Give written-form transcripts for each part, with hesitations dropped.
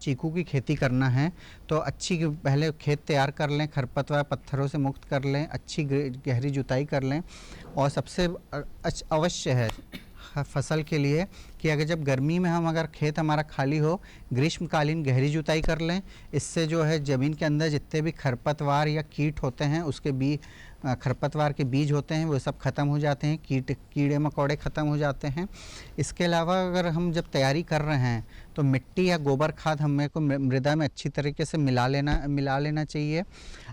चीकू की खेती करना है तो अच्छी पहले खेत तैयार कर लें, खरपतवार पत्थरों से मुक्त कर लें, अच्छी गहरी जुताई कर लें। और सबसे अवश्य है फसल के लिए कि अगर जब गर्मी में हम अगर खेत हमारा खाली हो, ग्रीष्मकालीन गहरी जुताई कर लें। इससे जो है ज़मीन के अंदर जितने भी खरपतवार या कीट होते हैं, उसके खरपतवार के बीज होते हैं, वो सब खत्म हो जाते हैं, कीड़े मकोड़े ख़त्म हो जाते हैं। इसके अलावा अगर हम जब तैयारी कर रहे हैं तो मिट्टी या गोबर खाद हमें को मृदा में अच्छी तरीके से मिला लेना चाहिए।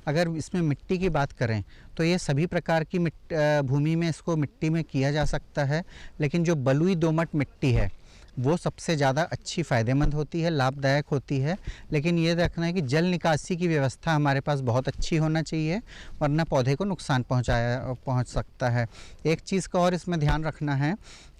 अगर इसमें मिट्टी की बात करें तो ये सभी प्रकार की भूमि में इसको मिट्टी में किया जा सकता है, लेकिन जो बलुई दोमट मिट्टी है वो सबसे ज़्यादा अच्छी फ़ायदेमंद होती है, लाभदायक होती है। लेकिन ये देखना है कि जल निकासी की व्यवस्था हमारे पास बहुत अच्छी होना चाहिए, वरना पौधे को नुकसान पहुंच सकता है। एक चीज़ का और इसमें ध्यान रखना है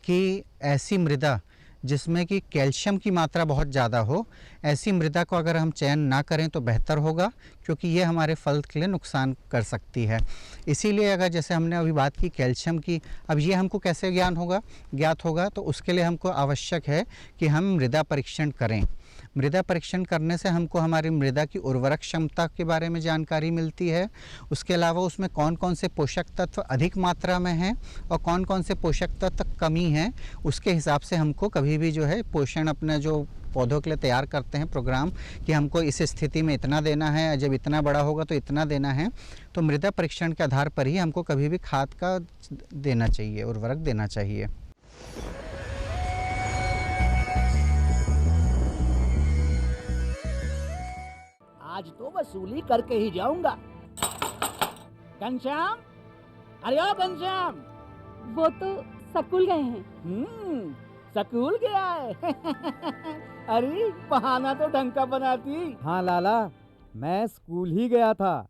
कि ऐसी मृदा जिसमें कि कैल्शियम की मात्रा बहुत ज़्यादा हो, ऐसी मृदा को अगर हम चयन ना करें तो बेहतर होगा, क्योंकि ये हमारे फल के लिए नुकसान कर सकती है। इसीलिए अगर जैसे हमने अभी बात की कैल्शियम की, अब ये हमको कैसे ज्ञात होगा तो उसके लिए हमको आवश्यक है कि हम मृदा परीक्षण करें। मृदा परीक्षण करने से हमको हमारी मृदा की उर्वरक क्षमता के बारे में जानकारी मिलती है। उसके अलावा उसमें कौन कौन से पोषक तत्व अधिक मात्रा में हैं और कौन कौन से पोषक तत्व कमी हैं, उसके हिसाब से हमको कभी भी जो है पोषण अपना जो पौधों के लिए तैयार करते हैं प्रोग्राम कि हमको इस स्थिति में इतना देना है, जब इतना बड़ा होगा तो इतना देना है, तो मृदा परीक्षण के आधार पर ही हमको कभी भी खाद का देना चाहिए, उर्वरक देना चाहिए। आज तो वसूली करके ही जाऊंगा। घनश्याम, अरे ओ घनश्याम। वो तो स्कूल गए हैं। स्कूल गया है। अरे बहाना तो ढंग का बनाती। हाँ लाला, मैं स्कूल ही गया था,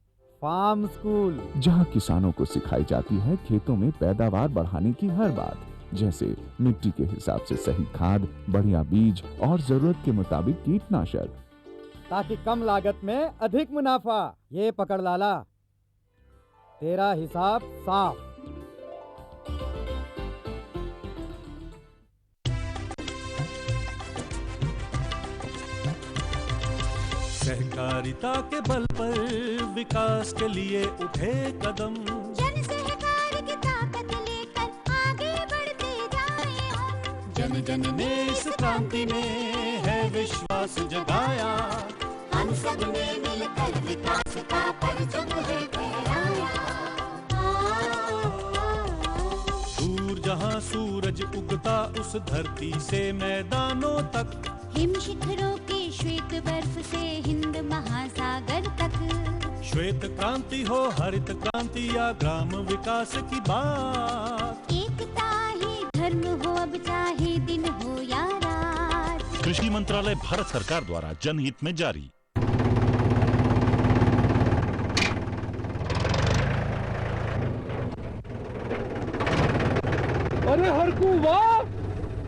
फार्म स्कूल, जहाँ किसानों को सिखाई जाती है खेतों में पैदावार बढ़ाने की हर बात, जैसे मिट्टी के हिसाब से सही खाद, बढ़िया बीज और जरूरत के मुताबिक कीटनाशक, ताकि कम लागत में अधिक मुनाफा। ये पकड़ लाला, तेरा हिसाब साफ। सहकारिता के बल पर विकास के लिए उठे कदम, जन सहकार की ताकत लेकर आगे बढ़ते जाएं हम। जन जन ने इस क्रांति में है विश्वास जगाया, हम सब ने मिलकर विकास का परचम है फहराया। दूर जहां सूरज उगता उस धरती से मैदानों तक, हिम शिखरों की श्वेत बर्फ से हिंद महासागर तक। श्वेत क्रांति हो हरित क्रांति या ग्राम विकास की बात, एकता ही धर्म हो अब चाहे दिन हो या रात। कृषि मंत्रालय भारत सरकार द्वारा जनहित में जारी। अरे हरकू वाह,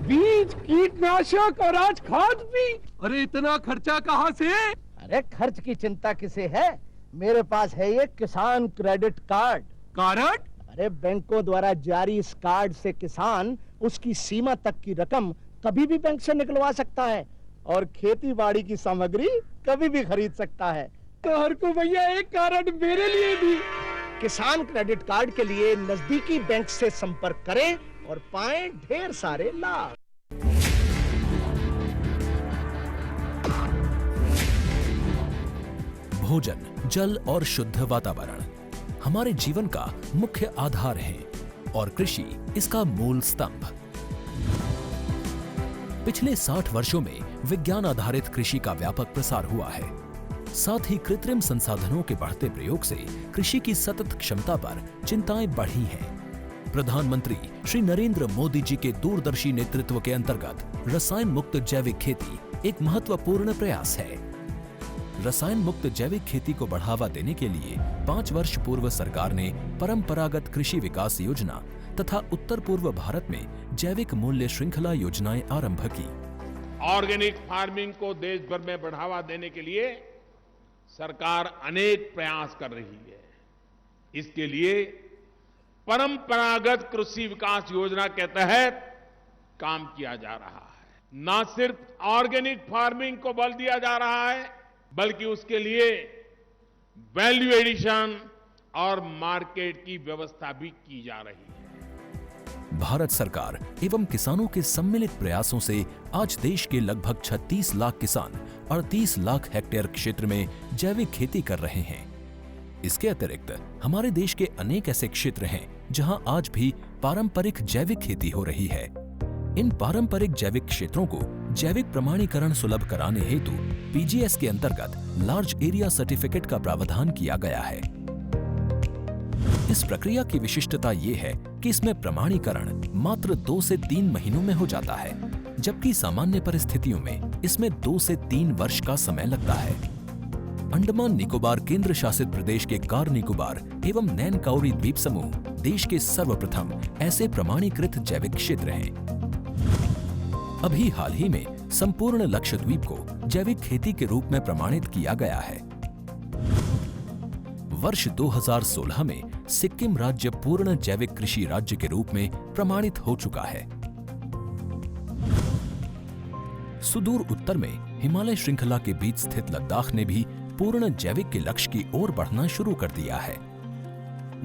बीज, कीटनाशक और आज खाद भी। अरे इतना खर्चा कहाँ से? अरे खर्च की चिंता किसे है, मेरे पास है ये किसान क्रेडिट कार्ड। कार्ड? अरे बैंकों द्वारा जारी इस कार्ड से किसान उसकी सीमा तक की रकम कभी भी बैंक से निकलवा सकता है और खेती बाड़ी की सामग्री कभी भी खरीद सकता है। तो हरकू भैया एक कार्ड मेरे लिए भी। किसान क्रेडिट कार्ड के लिए नजदीकी बैंक से संपर्क करें और पाएं ढेर सारे लाभ। भोजन, जल और शुद्ध वातावरण हमारे जीवन का मुख्य आधार है और कृषि इसका मूल स्तंभ। पिछले 60 वर्षों में विज्ञान आधारित कृषि का व्यापक प्रसार हुआ है। साथ ही कृत्रिम संसाधनों के बढ़ते प्रयोग से कृषि की सतत क्षमता पर चिंताएं बढ़ी हैं। प्रधानमंत्री श्री नरेंद्र मोदी जी के दूरदर्शी नेतृत्व के अंतर्गत रसायन मुक्त जैविक खेती एक महत्वपूर्ण प्रयास है। रसायन मुक्त जैविक खेती को बढ़ावा देने के लिए 5 वर्ष पूर्व सरकार ने परंपरागत कृषि विकास योजना तथा उत्तर पूर्व भारत में जैविक मूल्य श्रृंखला योजनाएं आरंभ की। ऑर्गेनिक फार्मिंग को देश भर में बढ़ावा देने के लिए सरकार अनेक प्रयास कर रही है। इसके लिए परंपरागत कृषि विकास योजना के तहत काम किया जा रहा है। न सिर्फ ऑर्गेनिक फार्मिंग को बल दिया जा रहा है, बल्कि उसके लिए वैल्यू एडिशन और मार्केट की व्यवस्था भी की जा रही है। भारत सरकार एवं किसानों के सम्मिलित प्रयासों से आज देश के लगभग 36 लाख किसान 38 लाख हेक्टेयर क्षेत्र में जैविक खेती कर रहे हैं। इसके अतिरिक्त हमारे देश के अनेक ऐसे क्षेत्र हैं जहां आज भी पारंपरिक जैविक खेती हो रही है। इन पारंपरिक जैविक क्षेत्रों को जैविक प्रमाणीकरण सुलभ कराने हेतु पीजीएस के अंतर्गत लार्ज एरिया सर्टिफिकेट का प्रावधान किया गया है। इस प्रक्रिया की विशिष्टता ये है कि इसमें प्रमाणीकरण मात्र 2 से 3 महीनों में हो जाता है, जबकि सामान्य परिस्थितियों में इसमें 2 से 3 वर्ष का समय लगता है। अंडमान निकोबार केंद्र शासित प्रदेश के कार निकोबार एवं नैन काउरी द्वीप समूह देश के सर्वप्रथम ऐसे प्रमाणीकृत जैविक क्षेत्र हैं। अभी हाल ही में संपूर्ण लक्षद्वीप को जैविक खेती के रूप में प्रमाणित किया गया है। वर्ष 2016 में सिक्किम राज्य पूर्ण जैविक कृषि राज्य के रूप में प्रमाणित हो चुका है। सुदूर उत्तर में हिमालय श्रृंखला के बीच स्थित लद्दाख ने भी पूर्ण जैविक के लक्ष्य की ओर बढ़ना शुरू कर दिया है।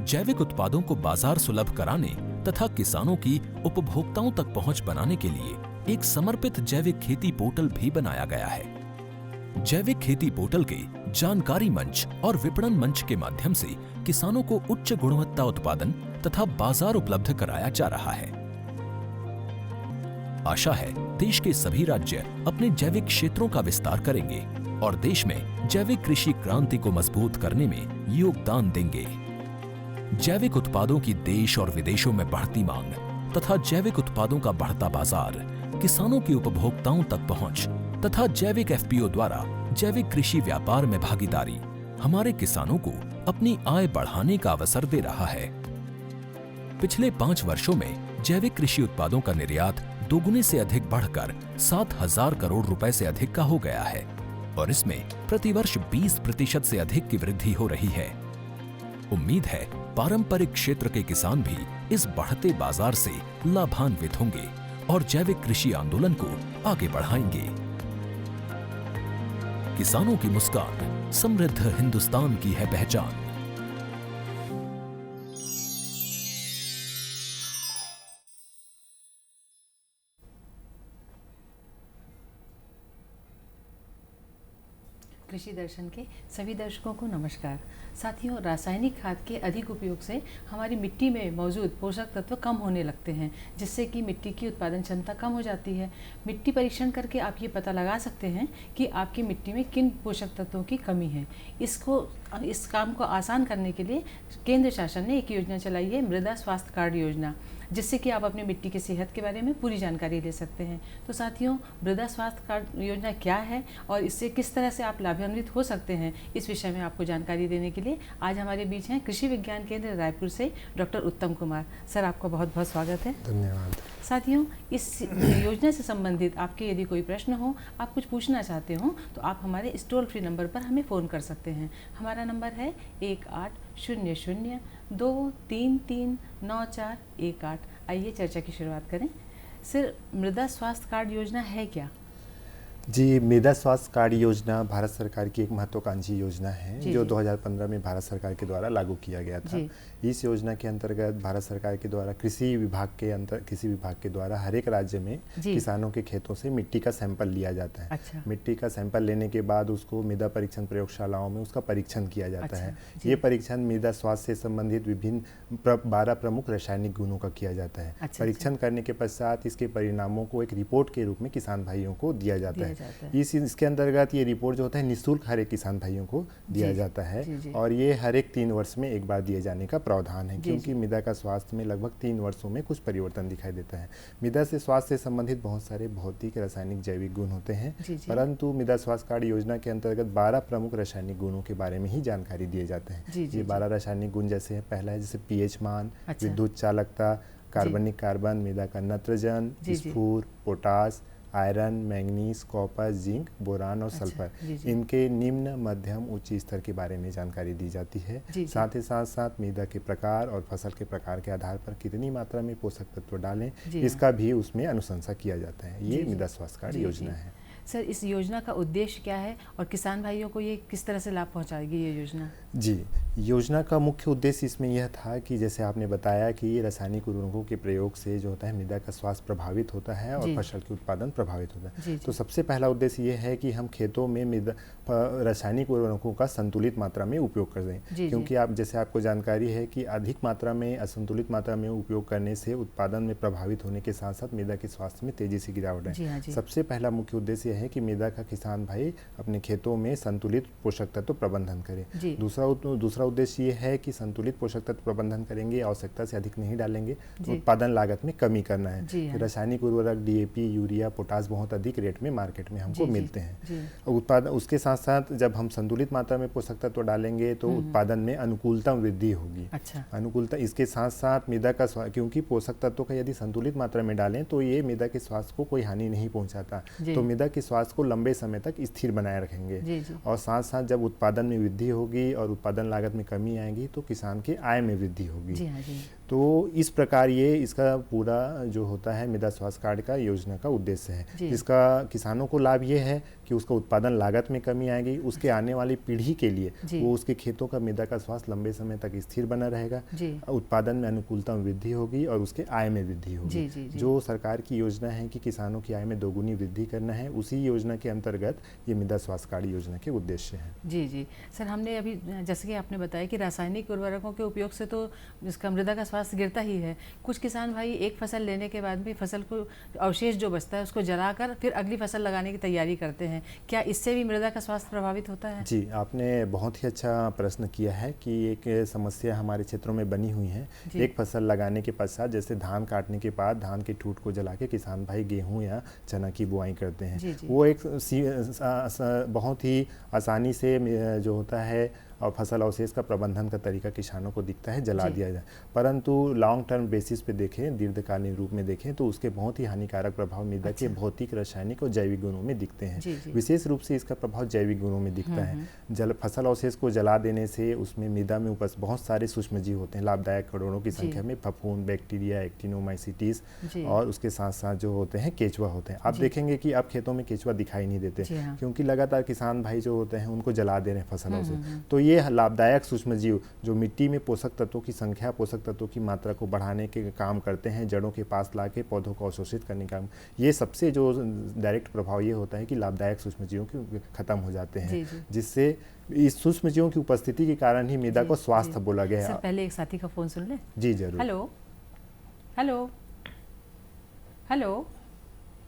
जैविक उत्पादों को बाजार सुलभ कराने तथा किसानों की उपभोक्ताओं तक पहुंच बनाने के लिए एक समर्पित जैविक खेती पोर्टल भी बनाया गया है। जैविक खेती पोर्टल के जानकारी मंच और विपणन मंच के माध्यम से किसानों को उच्च गुणवत्ता उत्पादन तथा बाजार उपलब्ध कराया जा रहा है। आशा है देश के सभी राज्य अपने जैविक क्षेत्रों का विस्तार करेंगे और देश में जैविक कृषि क्रांति को मजबूत करने में योगदान देंगे। जैविक उत्पादों की देश और विदेशों में बढ़ती मांग तथा जैविक उत्पादों का बढ़ता बाजार, किसानों की उपभोक्ताओं तक पहुंच तथा जैविक एफपीओ द्वारा जैविक कृषि व्यापार में भागीदारी हमारे किसानों को अपनी आय बढ़ाने का अवसर दे रहा है। पिछले 5 वर्षों में जैविक कृषि उत्पादों का निर्यात दोगुने से अधिक बढ़कर 7,000 करोड़ रुपए से अधिक का हो गया है और इसमें प्रतिवर्ष 20% से अधिक की वृद्धि हो रही है। उम्मीद है पारंपरिक क्षेत्र के किसान भी इस बढ़ते बाजार से लाभान्वित होंगे और जैविक कृषि आंदोलन को आगे बढ़ाएंगे। किसानों की मुस्कान समृद्ध हिंदुस्तान की है पहचान। कृषि दर्शन के सभी दर्शकों को नमस्कार। साथियों, रासायनिक खाद के अधिक उपयोग से हमारी मिट्टी में मौजूद पोषक तत्व कम होने लगते हैं, जिससे कि मिट्टी की उत्पादन क्षमता कम हो जाती है। मिट्टी परीक्षण करके आप ये पता लगा सकते हैं कि आपकी मिट्टी में किन पोषक तत्वों की कमी है। इस काम को आसान करने के लिए केंद्र शासन ने एक योजना चलाई है, मृदा स्वास्थ्य कार्ड योजना, जिससे कि आप अपनी मिट्टी की सेहत के बारे में पूरी जानकारी ले सकते हैं। तो साथियों, मृदा स्वास्थ्य कार्ड योजना क्या है और इससे किस तरह से आप लाभान्वित हो सकते हैं, इस विषय में आपको जानकारी देने के लिए आज हमारे बीच हैं कृषि विज्ञान केंद्र रायपुर से डॉक्टर उत्तम कुमार। सर, आपका बहुत बहुत स्वागत है। धन्यवाद। साथियों, इस योजना से संबंधित आपके यदि कोई प्रश्न हो, आप कुछ पूछना चाहते हो, तो आप हमारे इस टोल फ्री नंबर पर हमें फ़ोन कर सकते हैं। हमारा नंबर है 1800-233-9418। आइए चर्चा की शुरुआत करें। सर, मृदा स्वास्थ्य कार्ड योजना है क्या? जी, मृदा स्वास्थ्य कार्ड योजना भारत सरकार की एक महत्वाकांक्षी योजना है जो 2015 में भारत सरकार के द्वारा लागू किया गया था। इस योजना के अंतर्गत भारत सरकार के द्वारा कृषि विभाग के द्वारा हर एक राज्य में किसानों के खेतों से मिट्टी का सैंपल लिया जाता है। अच्छा। मिट्टी का सैंपल लेने के बाद उसको मृदा परीक्षण प्रयोगशालाओं में उसका परीक्षण किया जाता है। ये परीक्षण मृदा स्वास्थ्य से संबंधित विभिन्न 12 प्रमुख रासायनिक गुणों का किया जाता है। परीक्षण करने के पश्चात इसके परिणामों को एक रिपोर्ट के रूप में किसान भाइयों को दिया जाता है। इसके अंतर्गत ये रिपोर्ट जो होता है निःशुल्क हर एक किसान भाइयों को दिया जाता है और ये हर एक 3 वर्ष में एक बार दिए जाने का प्रावधान है, क्योंकि मृदा का स्वास्थ्य में लगभग 3 वर्षों में कुछ परिवर्तन दिखाई देता है। मृदा से स्वास्थ्य से संबंधित बहुत सारे भौतिक, रासायनिक, जैविक गुण होते हैं, परंतु मृदा स्वास्थ्य कार्ड योजना के अंतर्गत 12 प्रमुख रासायनिक गुणों के बारे में ही जानकारी दिए जाते हैं। ये 12 रासायनिक गुण जैसे है, पहला है जैसे पीएच मान, विद्युत चालकता, कार्बनिक कार्बन, मृदा का नत्रजन, स्फूर, potash, iron, manganese, copper, zinc, boron और सल्फर इनके निम्न, मध्यम, उच्च स्तर के बारे में जानकारी दी जाती है। साथ ही साथ मृदा के प्रकार और फसल के प्रकार के आधार पर कितनी मात्रा में पोषक तत्व डालें इसका भी उसमें अनुशंसा किया जाता है। ये मृदा स्वास्थ्य कार्ड योजना है। सर, इस योजना का उद्देश्य क्या है और किसान भाइयों को ये किस तरह से लाभ पहुंचाएगी ये योजना? जी, योजना का मुख्य उद्देश्य इसमें यह था कि जैसे आपने बताया कि रासायनिक उर्वरकों के प्रयोग से जो होता है मृदा का स्वास्थ्य प्रभावित होता है और फसल के उत्पादन प्रभावित होता है। तो सबसे पहला उद्देश्य ये है कि हम खेतों में मृदा रासायनिक उर्वरकों का संतुलित मात्रा में उपयोग कर दें, क्योंकि आप जैसे आपको जानकारी है कि अधिक मात्रा में, असंतुलित मात्रा में उपयोग करने से उत्पादन में प्रभावित होने के साथ साथ मृदा के स्वास्थ्य में तेजी से गिरावट है। सबसे पहला मुख्य उद्देश्य है कि मृदा का किसान भाई अपने खेतों में संतुलित पोषक तत्व प्रबंधन करे। दूसरा उद्देश्य ये है कि संतुलित पोषक तत्व प्रबंधन करेंगे, आवश्यकता से अधिक नहीं डालेंगे, उत्पादन लागत में कमी करना है। रासायनिक उर्वरक डीएपी, यूरिया, पोटास बहुत अधिक रेट में मार्केट में हमको मिलते हैं। उत्पादन उसके साथ साथ जब हम संतुलित मात्रा में पोषक तत्व डालेंगे तो उत्पादन में अनुकूलता वृद्धि होगी। अनुकूलता इसके साथ साथ मृदा का, क्योंकि पोषक तत्वों का यदि संतुलित मात्रा में डालें तो ये मृदा के स्वास्थ्य को कोई हानि नहीं पहुंचाता, तो मृदा के स्वास्थ्य को लंबे समय तक स्थिर बनाए रखेंगे। और साथ साथ जब उत्पादन में वृद्धि होगी और उत्पादन लागत में कमी आएगी तो किसान के आय में वृद्धि होगी। तो इस प्रकार ये इसका पूरा जो होता है मृदा स्वास्थ्य कार्ड का योजना का उद्देश्य है। इसका किसानों को लाभ ये है कि उसका उत्पादन लागत में कमी आएगी, उसके आने वाली पीढ़ी के लिए वो उसके खेतों का मृदा का स्वास्थ्य लंबे समय तक स्थिर बना रहेगा, उत्पादन में अनुकूलता में वृद्धि होगी और उसके आय में वृद्धि होगी। जो सरकार की योजना है कि किसानों की आय में दोगुनी वृद्धि करना है, उसी योजना के अंतर्गत ये मृदा स्वास्थ्य कार्ड योजना के उद्देश्य है। जी सर, हमने अभी जैसे कि आपने बताया कि रासायनिक उर्वरकों के उपयोग से तो इसका मृदा का स्वास्थ्य गिरता ही है। कुछ किसान भाई एक फसल लेने के बाद भी फसल को अवशेष जो बचता है उसको जलाकर फिर अगली फसल लगाने की तैयारी करते हैं, क्या इससे भी मृदा का स्वास्थ्य प्रभावित होता है? जी, आपने बहुत ही अच्छा प्रश्न किया है कि एक समस्या हमारे क्षेत्रों में बनी हुई है। एक फसल लगाने के पश्चात जैसे धान काटने के बाद धान के ठूठ को जला के किसान भाई गेहूं या चना की बुआई करते हैं। वो एक बहुत ही आसानी से जो होता है और फसल अवशेष का प्रबंधन का तरीका किसानों को दिखता है, जला दिया जाए, परंतु लॉन्ग टर्म बेसिस पे देखें, दीर्घकालीन रूप में देखें तो उसके बहुत ही हानिकारक प्रभाव मृदा के भौतिक, रासायनिक और जैविक गुणों में दिखते हैं। विशेष रूप से इसका प्रभाव जैविक गुणों में दिखता है। फसल अवशेष को जला देने से उसमें मृदा में उपस्थित बहुत सारे सूक्ष्म जीव होते हैं, लाभदायक करोड़ों की संख्या में, फफूंद, बैक्टीरिया, एक्टिनोमाइसिटिस और उसके साथ साथ जो होते हैं केचुआ होते हैं। आप देखेंगे कि अब खेतों में केचुआ दिखाई नहीं देते, क्योंकि लगातार किसान भाई जो होते हैं उनको जला दे रहे हैं फसलों से। तो ये लाभदायक सूक्ष्म जीव जो मिट्टी में पोषक तत्वों की संख्या, पोषक तत्वों की मात्रा को बढ़ाने के काम करते हैं, जड़ों के पास लाके पौधों को अवशोषित करने का, ये सबसे जो डायरेक्ट प्रभाव ये होता है कि लाभदायक सूक्ष्म जीवों के खत्म हो जाते हैं, जिससे इस सूक्ष्म जीवों की उपस्थिति के कारण ही मृदा को स्वास्थ्य बोला गया है। पहले एक साथी का फोन सुन ले। जी जरूर। Hello hello hello.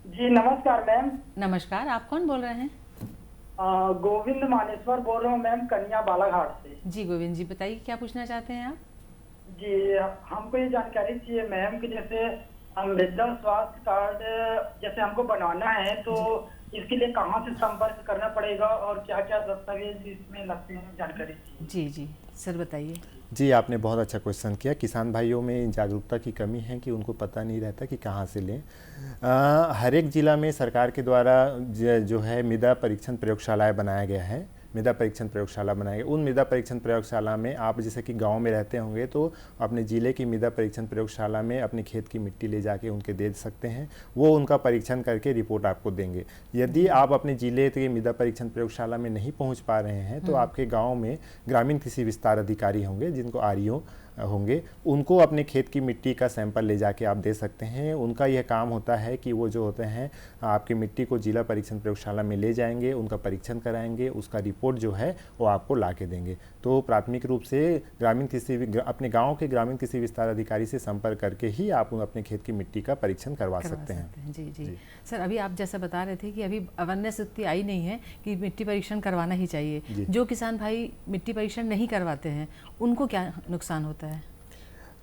जी नमस्कार मैम। नमस्कार, आप कौन बोल रहे हैं? गोविंद मानेश्वर बोल रहा हूँ मैम, कन्या बालाघाट से। जी गोविंद जी, बताइए क्या पूछना चाहते हैं आप? जी, हमको ये जानकारी चाहिए मैम कि जैसे मृदा स्वास्थ्य कार्ड जैसे हमको बनवाना है तो इसके लिए कहाँ से संपर्क करना पड़ेगा और क्या क्या दस्तावेज इसमें लगते हैं, जानकारी चाहिए। जी सर बताइए। जी, आपने बहुत अच्छा क्वेश्चन किया। किसान भाइयों में जागरूकता की कमी है कि उनको पता नहीं रहता कि कहाँ से लें। हर एक ज़िला में सरकार के द्वारा जो है मृदा परीक्षण प्रयोगशालाएं बनाया गया है, मृदा परीक्षण प्रयोगशाला बनाएंगे। उन मृदा परीक्षण प्रयोगशाला में आप जैसे कि गांव में रहते होंगे तो अपने ज़िले की मृदा परीक्षण प्रयोगशाला में अपने खेत की मिट्टी ले जाके उनके दे सकते हैं, वो उनका परीक्षण करके रिपोर्ट आपको देंगे। यदि आप अपने ज़िले के मृदा परीक्षण प्रयोगशाला में नहीं पहुंच पा रहे हैं तो आपके गाँव में ग्रामीण कृषि विस्तार अधिकारी होंगे, जिनको आरईओ होंगे, उनको अपने खेत की मिट्टी का सैंपल ले जाके आप दे सकते हैं। उनका यह काम होता है कि वो जो होते हैं आपकी मिट्टी को जिला परीक्षण प्रयोगशाला में ले जाएंगे, उनका परीक्षण कराएंगे, उसका रिपोर्ट जो है वो आपको ला के देंगे। तो प्राथमिक रूप से ग्रामीण कृषि अपने गांव के ग्रामीण कृषि विस्तार अधिकारी से संपर्क करके ही आप अपने खेत की मिट्टी का परीक्षण करवा सकते हैं। जी सर, अभी आप जैसा बता रहे थे कि अभी अवेयरनेस इतनी आई नहीं है कि मिट्टी परीक्षण करवाना ही चाहिए। जो किसान भाई मिट्टी परीक्षण नहीं करवाते हैं उनको क्या नुकसान होता है?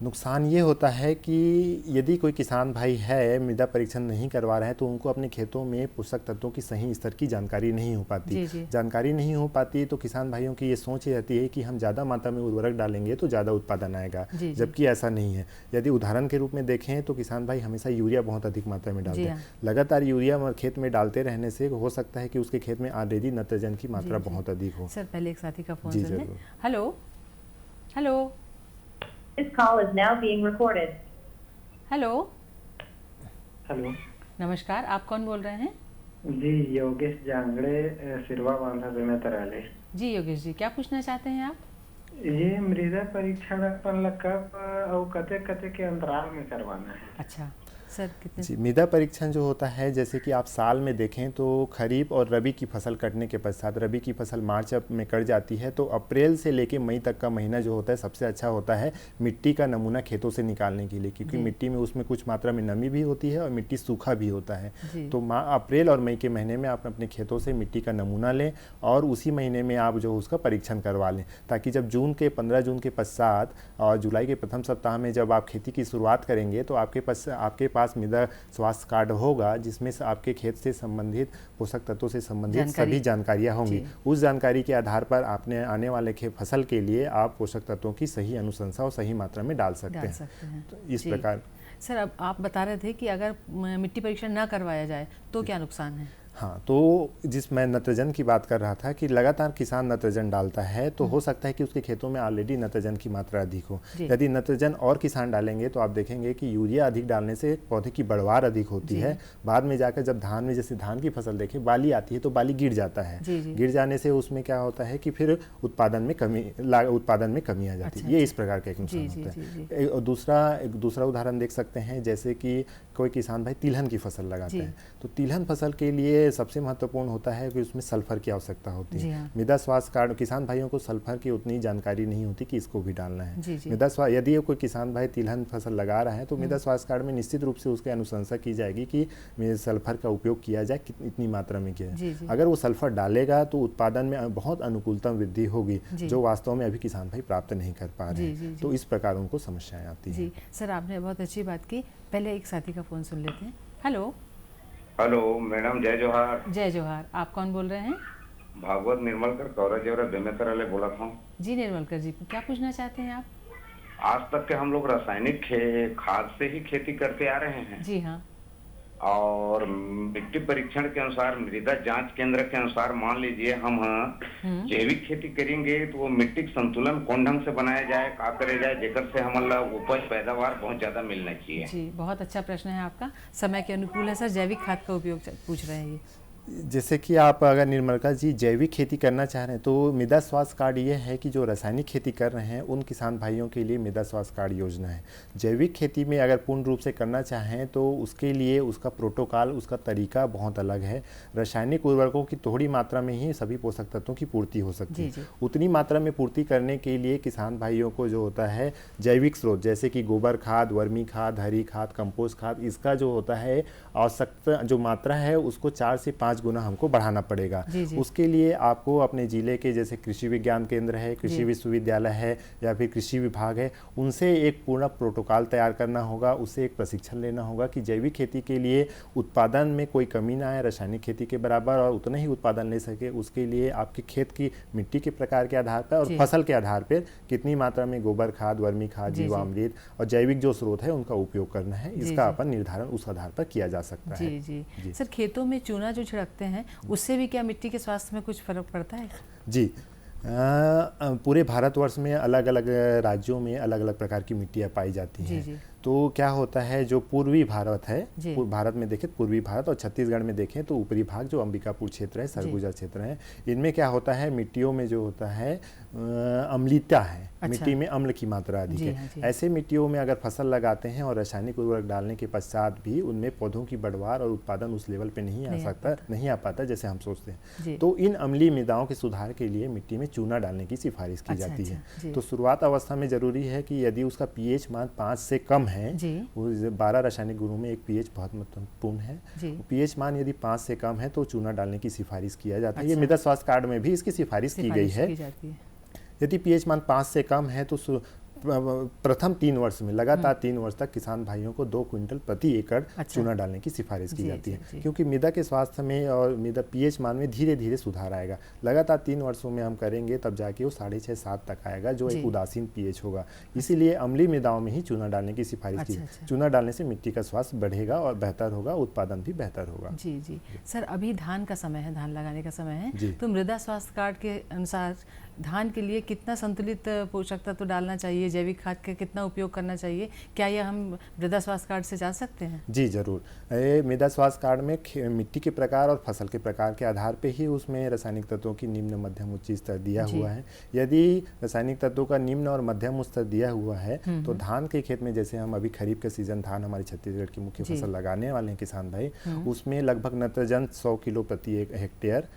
नुकसान ये होता है कि यदि कोई किसान भाई है मृदा परीक्षण नहीं करवा रहे हैं तो उनको अपने खेतों में पोषक तत्वों की सही स्तर की जानकारी नहीं हो पाती। जानकारी नहीं हो पाती तो किसान भाइयों की ये सोच रहती है कि हम ज़्यादा मात्रा में उर्वरक डालेंगे तो ज़्यादा उत्पादन आएगा, जबकि ऐसा नहीं है। यदि उदाहरण के रूप में देखें तो किसान भाई हमेशा यूरिया बहुत अधिक मात्रा में डालते हैं। लगातार यूरिया खेत में डालते रहने से हो सकता है कि उसके खेत में ऑलरेडी नाइट्रोजन की मात्रा बहुत अधिक हो। सर पहले एक साथी का फोन सुन लें। Hello hello, This call is now being recorded. Hello hello, नमस्कार, आप कौन बोल रहे हैं? जी योगेश जांगड़े, सिरवा बांधा में तराले। जी योगेश जी, क्या पूछना चाहते हैं आप? ये मृदा परीक्षण अपन कब और कते कते के अंतराल में करवाना है? अच्छा सर, कितने? जी, मृदा परीक्षण जो होता है जैसे कि आप साल में देखें तो खरीफ और रबी की फसल कटने के पश्चात, रबी की फसल मार्च में कट जाती है तो अप्रैल से लेके मई तक का महीना जो होता है सबसे अच्छा होता है मिट्टी का नमूना खेतों से निकालने के लिए, क्योंकि मिट्टी में उसमें कुछ मात्रा में नमी भी होती है और मिट्टी सूखा भी होता है। तो अप्रैल और मई के महीने में आप अपने खेतों से मिट्टी का नमूना लें और उसी महीने में आप जो उसका परीक्षण करवा लें, ताकि जब 15 जून के पश्चात और जुलाई के प्रथम सप्ताह में जब आप खेती की शुरुआत करेंगे तो आपके पास मृदा स्वास्थ्य कार्ड होगा जिसमें से आपके खेत से संबंधित पोषक तत्वों से संबंधित सभी जानकारियां होंगी। उस जानकारी के आधार पर आपने आने वाले फसल के लिए आप पोषक तत्वों की सही अनुशंसा और सही मात्रा में डाल सकते हैं। तो इस प्रकार। सर अब आप बता रहे थे कि अगर मिट्टी परीक्षण ना करवाया जाए तो क्या नुकसान है? हाँ, तो मैं नाइट्रोजन की बात कर रहा था कि लगातार किसान नाइट्रोजन डालता है तो हो सकता है कि उसके खेतों में ऑलरेडी नाइट्रोजन की मात्रा अधिक हो। यदि नाइट्रोजन और किसान डालेंगे तो आप देखेंगे कि यूरिया अधिक डालने से पौधे की बढ़वार अधिक होती है। बाद में जाकर जब धान में, जैसे धान की फसल देखें, बाली आती है तो बाली गिर जाता है। गिर जाने से उसमें क्या होता है कि फिर उत्पादन में कमी आ जाती है। ये इस प्रकार का एक नुकसान होता है। और दूसरा उदाहरण देख सकते हैं, जैसे कि कोई किसान भाई तिलहन की फसल लगाते हैं तो तिलहन फसल के लिए सबसे महत्वपूर्ण होता है कि उसमें सल्फर की आवश्यकता होती है। मृदा स्वास्थ्य कार्ड, किसान भाइयों को सल्फर की उतनी जानकारी नहीं होती कि इसको भी डालना है। मृदा स्वास्थ्य, यदि कोई किसान भाई तिलहन फसल लगा रहा है तो मृदा स्वास्थ्य कार्ड में निश्चित रूप से उसकी अनुशंसा की जाएगी कि सल्फर का उपयोग किया जाए, इतनी मात्रा में किया जाए। अगर वो सल्फर डालेगा तो उत्पादन में बहुत अनुकूलतम वृद्धि होगी, जो वास्तव में अभी किसान भाई प्राप्त नहीं कर पा रहे हैं। तो इस प्रकार उनको समस्याएं आती हैं। सर आपने बहुत अच्छी बात की। पहले एक साथी का फोन सुन लेते हैं। हेलो हेलो मैडम, जय जोहार। जय जोहार, आप कौन बोल रहे हैं? भागवत निर्मलकर कौरजेवरा बेमेतराले बोला था। जी निर्मलकर जी, क्या पूछना चाहते हैं आप? आज तक के हम लोग रासायनिक खाद से ही खेती करते आ रहे हैं। जी हाँ। और मिट्टी परीक्षण के अनुसार, मृदा जांच केंद्र के अनुसार मान लीजिए हम जैविक खेती करेंगे तो वो मिट्टी संतुलन कौन ढंग से बनाया जाए, क्या करे जाए, जेकर से हमारा उपज पैदावार बहुत ज्यादा मिलना चाहिए। जी बहुत अच्छा प्रश्न है आपका, समय के अनुकूल है सर। जैविक खाद का उपयोग पूछ रहे हैं ये। जैसे कि आप अगर निर्मलका जी जैविक खेती करना चाह रहे हैं तो मृदा स्वास्थ्य कार्ड ये है कि जो रासायनिक खेती कर रहे हैं उन किसान भाइयों के लिए मृदा स्वास्थ्य कार्ड योजना है। जैविक खेती में अगर पूर्ण रूप से करना चाहें तो उसके लिए उसका प्रोटोकॉल, उसका तरीका बहुत अलग है। रासायनिक उर्वरकों की थोड़ी मात्रा में ही सभी पोषक तत्वों की पूर्ति हो सकती है। उतनी मात्रा में पूर्ति करने के लिए किसान भाइयों को जो होता है जैविक स्रोत, जैसे कि गोबर खाद, वर्मी खाद, हरी खाद, कंपोस्ट खाद, इसका जो होता है आवश्यकता जो मात्रा है उसको 4 से 5 गुना हमको बढ़ाना पड़ेगा। उसके लिए आपको अपने जिले के जैसे कृषि विज्ञान केंद्र है, कृषि विश्वविद्यालय है या फिर कृषि विभाग है, उनसे एक पूर्ण प्रोटोकॉल तैयार करना होगा, उससे एक प्रशिक्षण लेना होगा कि जैविक खेती के लिए उत्पादन में कोई कमी ना आए, रासायनिक खेती के बराबर और उतना ही उत्पादन ले सके। उसके लिए आपके खेत की मिट्टी के प्रकार के आधार पर और फसल के आधार पर कितनी मात्रा में गोबर खाद, वर्मी खाद, जीवामृत और जैविक जो स्रोत है उनका उपयोग करना है, इसका अपन निर्धारण उस आधार पर किया जा सकता है। जी सर, खेतों में चूना जो छिड़कते हैं उससे भी क्या मिट्टी के स्वास्थ्य में कुछ फर्क पड़ता है? जी, पूरे भारतवर्ष में अलग अलग राज्यों में अलग अलग प्रकार की मिट्टियाँ पाई जाती हैं। तो क्या होता है, जो पूर्वी भारत है, भारत में देखें पूर्वी भारत और छत्तीसगढ़ में देखें तो ऊपरी भाग जो अंबिकापुर क्षेत्र है, सरगुजा क्षेत्र है, इनमें क्या होता है मिट्टियों में जो होता है अम्लीयता है। मिट्टी में अम्ल की मात्रा अधिक है। ऐसे मिट्टियों में अगर फसल लगाते हैं और रासायनिक उर्वरक डालने के पश्चात भी उनमें पौधों की बढ़वार और उत्पादन उस लेवल पे नहीं आ पाता जैसे हम सोचते हैं। तो इन अम्लीय मृदाओं के सुधार के लिए मिट्टी में चूना डालने की सिफारिश की जाती है। तो शुरुआत अवस्था में जरूरी है कि यदि उसका पीएच मान 5 से कम है, 12 रासायनिक गुणों में एक पीएच बहुत महत्वपूर्ण है, पीएच मान यदि 5 से कम है तो चूना डालने की सिफारिश किया जाता है। ये मृदा स्वास्थ्य कार्ड में भी इसकी सिफारिश की गई है। यदि पीएच मान 5 से कम है तो प्रथम 3 वर्ष में लगातार 3 वर्ष तक किसान भाइयों को 2 क्विंटल प्रति एकड़ चूना डालने की सिफारिश की जाती है, क्योंकि मृदा के स्वास्थ्य में और मृदा पीएच मान में धीरे धीरे सुधार आएगा। लगातार 3 वर्षों में हम करेंगे तब जाके वो 6.5-7 तक आएगा, जो एक उदासीन पीएच होगा। इसीलिए अम्लीय मृदाओं में ही चूना डालने की सिफारिश की। चूना डालने से मिट्टी का स्वास्थ्य बढ़ेगा और बेहतर होगा, उत्पादन भी बेहतर होगा। जी जी सर, अभी धान का समय है, धान लगाने का समय है, तो मृदा स्वास्थ्य कार्ड के अनुसार धान के लिए कितना संतुलित पोषक तत्व डालना चाहिए, जैविक खाद का कितना उपयोग करना चाहिए, क्या यह हम मृदा स्वास्थ्य कार्ड से जान सकते हैं? जी जरूर। मृदा स्वास्थ्य कार्ड में मिट्टी के प्रकार और फसल के प्रकार के आधार पे ही उसमें रासायनिक तत्वों की निम्न मध्यम उच्च स्तर दिया हुआ है। यदि रासायनिक तत्वों का निम्न और मध्यम स्तर दिया हुआ है तो धान के खेत में, जैसे हम अभी खरीफ का सीजन धान हमारे छत्तीसगढ़ की मुख्य फसल लगाने वाले हैं किसान भाई, उसमें लगभग नत्रजन 100 किलो प्रति हेक्टेयर,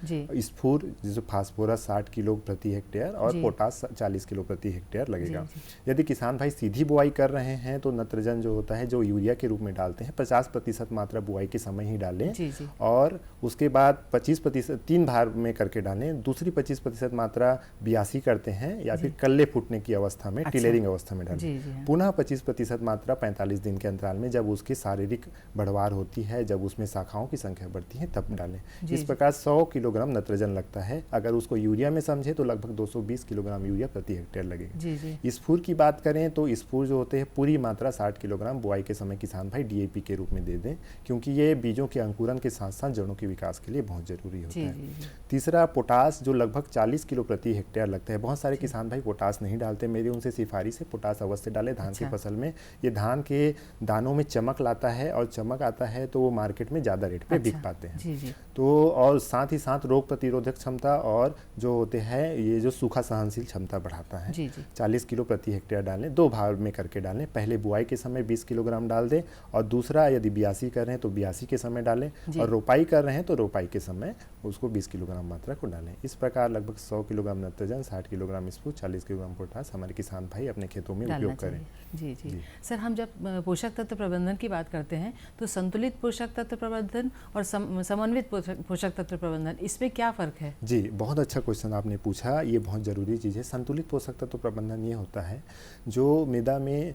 स्फूर जिसे फास्फोरस 60 किलो प्रति हेक्टेयर और पोटास 40 किलो प्रति हेक्टेयर लगेगा। यदि किसान भाई सीधी बुआई कर रहे हैं तो नत्रजन जो होता है, जो यूरिया के रूप में डालते हैं, 50% मात्रा बुआई के समय ही डालें और उसके बाद 25% 3 भार में करके डालें। दूसरी 25% मात्रा बियासी करते हैं या फिर कल्ले फूटने की अवस्था में, टिलेरिंग अवस्था में डालें। पुनः 25% मात्रा 45 दिन के अंतराल में, जब उसकी शारीरिक बढ़वार होती है, जब उसमें शाखाओं की संख्या बढ़ती है, तब डालें। इस प्रकार 100 किलोग्राम नत्रजन लगता है। अगर उसको यूरिया में समझे तो लगभग 220 किलोग्राम यूरिया प्रति हेक्टेयर लगेगा। स्फूर की बात करें तो स्फूर जो होते हैं पूरी मात्रा 60 किलोग्राम बुआई के समय किसान भाई डीएपी के रूप में दे दें, क्योंकि ये बीजों के अंकुरन के साथ साथ जड़ों के विकास के लिए बहुत जरूरी होता है। तीसरा पोटास, जो लगभग 40 किलो प्रति हेक्टेयर लगता है। बहुत सारे किसान भाई पोटास नहीं डालते, मेरी उनसे सिफारिश है पोटास अवश्य डालें धान की फसल में। ये धान के दानों में चमक लाता है और चमक आता है तो वो मार्केट में ज़्यादा रेट पे बिक पाते हैं। तो और साथ ही साथ रोग प्रतिरोधक क्षमता और जो होते हैं ये जो सूखा सहनशील क्षमता बढ़ाता है। 40 किलो प्रति हेक्टेयर डालें, 2 भाग में करके डालें। पहले बुआई के समय 20 किलोग्राम डाल दें और दूसरा यदि बियासी कर रहे हैं तो बियासी के समय डालें और रोपाई कर रहे हैं तो रोपाई के समय उसको 20 किलोग्राम मात्रा को डालें। इस प्रकार लगभग 100 किलोग्राम नत्रजन, 60 किलोग्राम स्फूर, 40 किलोग्राम पोटास हमारे किसान भाई अपने खेतों में उपयोग करें। जी जी सर, हम जब पोषक तत्व प्रबंधन की बात करते हैं तो संतुलित पोषक तत्व प्रबंधन और समन्वित पोषक तत्व प्रबंधन, इसमें क्या फ़र्क है? जी, बहुत अच्छा क्वेश्चन आपने पूछा। ये बहुत ज़रूरी चीज़ है। संतुलित पोषक तत्व प्रबंधन ये होता है जो मृदा में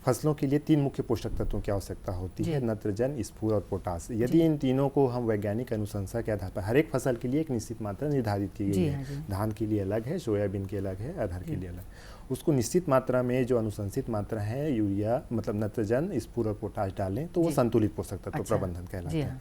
फसलों के लिए 3 मुख्य पोषक तत्वों की आवश्यकता होती है, नत्रजन, स्फूर और पोटास। यदि इन तीनों को हम वैज्ञानिक अनुशंसा के आधार पर हर एक फसल के लिए एक निश्चित मात्रा निर्धारित की गई है। धान के लिए अलग है, सोयाबीन के अलग है, अरहर के लिए अलग। उसको निश्चित मात्रा में जो अनुशंसित मात्रा है यूरिया मतलब नत्रजन, स्फूर और पोटास डालें तो वो संतुलित पोषक तत्व प्रबंधन कहलाता है।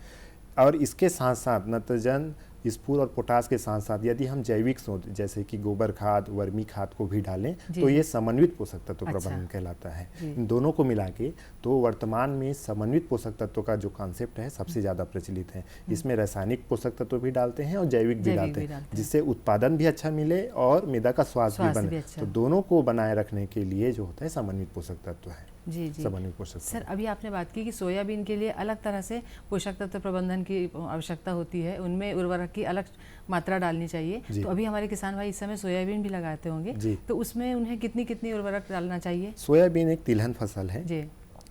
और इसके साथ साथ नत्रजन, स्फूर और पोटास के साथ साथ यदि हम जैविक स्रोत जैसे कि गोबर खाद, वर्मी खाद को भी डालें तो ये समन्वित पोषक तत्व प्रबंधन कहलाता है। इन दोनों को मिला के तो वर्तमान में समन्वित पोषक तत्वों का जो कॉन्सेप्ट है सबसे ज़्यादा प्रचलित है। इसमें रासायनिक पोषक तत्व भी डालते हैं और जैविक भी डालते हैं, जिससे उत्पादन भी अच्छा मिले और मृदा का स्वास्थ्य भी बने। तो दोनों को बनाए रखने के लिए जो होता है समन्वित पोषक तत्व है। जी जी समन्वित पोषक सर, अभी आपने बात की कि सोयाबीन के लिए अलग तरह से पोषक तत्व प्रबंधन की आवश्यकता होती है, उनमें उर्वरक की अलग मात्रा डालनी चाहिए। तो अभी हमारे किसान भाई इस समय सोयाबीन भी लगाते होंगे, तो उसमें उन्हें कितनी कितनी उर्वरक डालना चाहिए? सोयाबीन एक तिलहन फसल है जी।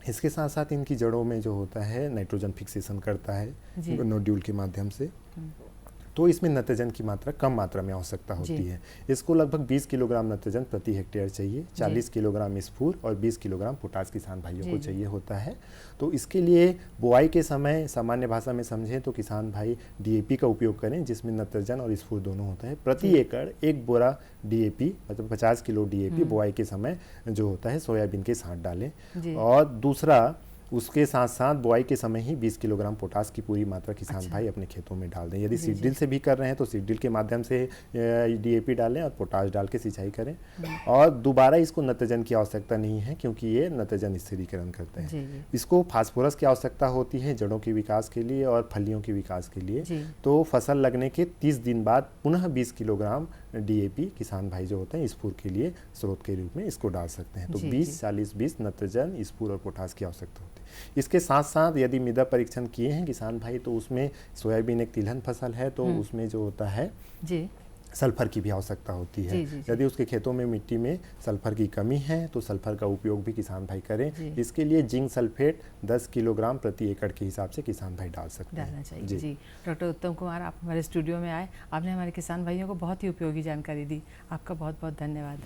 इसके साथ साथ इनकी जड़ों में जो होता है नाइट्रोजन फिक्सेशन करता है नोड्यूल के माध्यम से, तो इसमें नत्रजन की मात्रा कम मात्रा में आवश्यकता होती है। इसको लगभग 20 किलोग्राम नत्रजन प्रति हेक्टेयर चाहिए, 40 किलोग्राम स्फूर और 20 किलोग्राम पोटास किसान भाइयों को चाहिए होता है। तो इसके लिए बुआई के समय सामान्य भाषा में समझें तो किसान भाई डीएपी का उपयोग करें, जिसमें नत्रजन और स्फूर दोनों होता है। प्रति एकड़ 1 बोरा डीएपी मतलब 50 किलो डीएपी बुआई के समय जो होता है सोयाबीन के साथ डालें। और दूसरा उसके साथ साथ बुआई के समय ही 20 किलोग्राम पोटास की पूरी मात्रा किसान भाई अपने खेतों में डाल दें। यदि सीड ड्रिल से भी कर रहे हैं तो सीड ड्रिल के माध्यम से डीएपी डालें और पोटास डाल के सिंचाई करें। और दोबारा इसको नत्रजन की आवश्यकता नहीं है, क्योंकि ये नत्रजन स्थिरीकरण करते हैं। इसको फास्फोरस की आवश्यकता होती है जड़ों के विकास के लिए और फलियों के विकास के लिए। तो फसल लगने के 30 दिन बाद पुनः 20 किलोग्राम डीएपी किसान भाई जो होते हैं स्फूर के लिए स्रोत के रूप में इसको डाल सकते हैं। तो 20-40-20 नत्रजन, स्फूर और पोटास की आवश्यकता होती है। इसके साथ साथ यदि मृदा परीक्षण किए हैं किसान भाई तो उसमें सोयाबीन एक तिलहन फसल है तो उसमें जो होता है सल्फर की भी आवश्यकता होती है। यदि उसके खेतों में मिट्टी में सल्फर की कमी है तो सल्फर का उपयोग भी किसान भाई करें। इसके लिए जिंक सल्फेट 10 किलोग्राम प्रति एकड़ के हिसाब से किसान भाई डाल सकते हैं। डालना चाहिए जी। डॉक्टर उत्तम कुमार, आप हमारे स्टूडियो में आए, आपने हमारे किसान भाइयों को बहुत ही उपयोगी जानकारी दी। आपका बहुत बहुत धन्यवाद।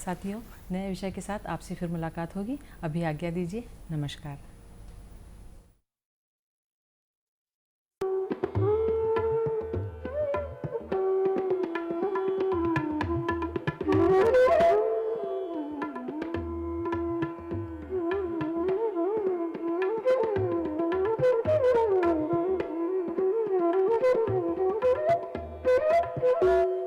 साथियों, नए विषय के साथ आपसे फिर मुलाकात होगी। अभी आज्ञा दीजिए। नमस्कार। Thank you.